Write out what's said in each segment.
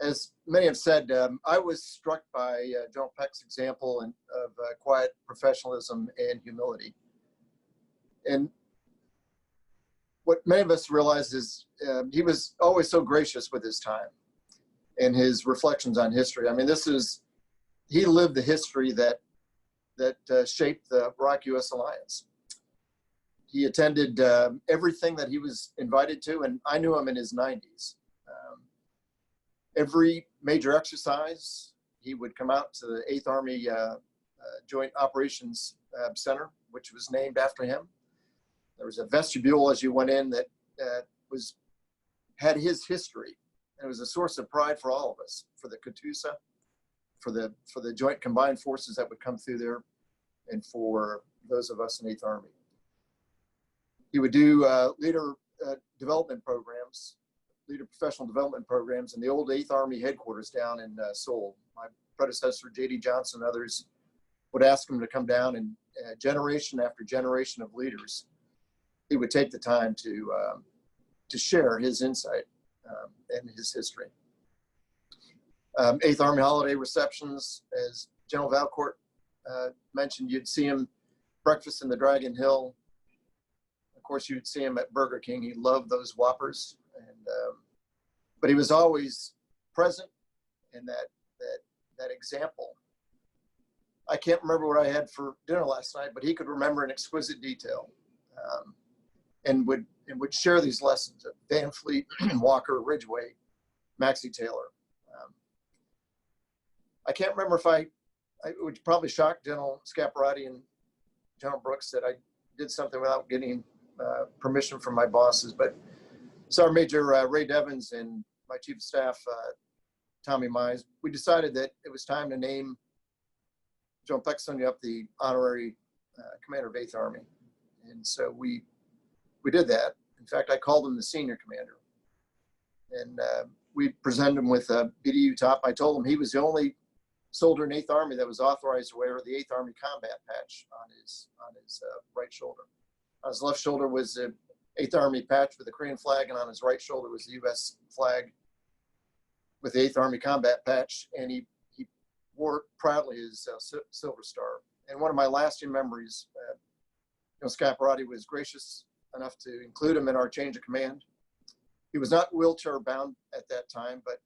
as many have said, I was struck by General Paik's example of quiet professionalism and humility. And what many of us realize is he was always so gracious with his time and his reflections on history. I mean, he lived the history that shaped the ROK-U.S. alliance. He attended everything that he was invited to, and I knew him in his 90s. Every major exercise, he would come out to the 8th Army Joint Operations Center, which was named after him. There was a vestibule as you went in that had his history. And it was a source of pride for all of us, for the KUSAF, for the Joint Combined Forces that would come through there, and for those of us in 8th Army. He would do leader development programs, leader professional development programs in the old 8th Army headquarters down in Seoul. My predecessor, J.D. Johnson, and others would ask him to come down, and generation after generation of leaders, he would take the time to share his insight and his history. 8th Army holiday receptions, as General Valcourt mentioned, you'd see him breakfast in the Dragon Hill. Of course, you'd see him at Burger King. He loved those Whoppers, but he was always present in that example. I can't remember what I had for dinner last night, but he could remember in exquisite detail, and would share these lessons of Van Fleet, Walker, Ridgway, Maxie Taylor. I can't remember if it would probably shock General Scaparrotti and General Brooks that I did something without getting permission from my bosses, but Sergeant Major Ray Devins and my Chief of Staff, Tommy Mize, we decided that it was time to name General Paik Sun-Yup the honorary commander of 8th Army. And so we did that. In fact, I called him the senior commander. And we presented him with a BDU top. I told him he was the only soldier in 8th Army that was authorized to wear the 8th Army combat patch on his right shoulder. On his left shoulder was the 8th Army patch with the Korean flag, and on his right shoulder was the U.S. flag with the 8th Army combat patch, and he wore proudly his Silver Star. And one of my lasting memories, Scaparrotti was gracious enough to include him in our change of command. He was not wheelchair bound at that time, but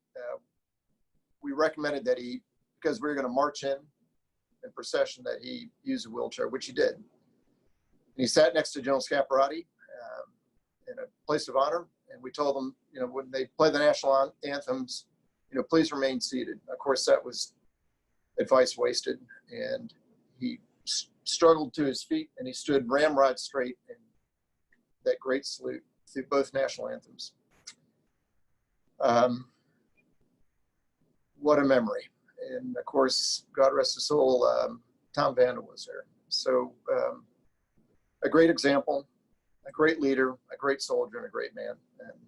we recommended that because we were going to march in procession, that he use a wheelchair, which he did. And he sat next to General Scaparrotti in a place of honor, and we told him, when they play the national anthems, please remain seated. Of course, that was advice wasted, and he struggled to his feet, and he stood ramrod straight in that great salute through both national anthems. What a memory. And of course, God rest his soul, Tom Vandal was there. So a great example, a great leader, a great soldier, and a great man. And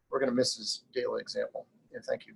we're going to miss his daily example. And thank you.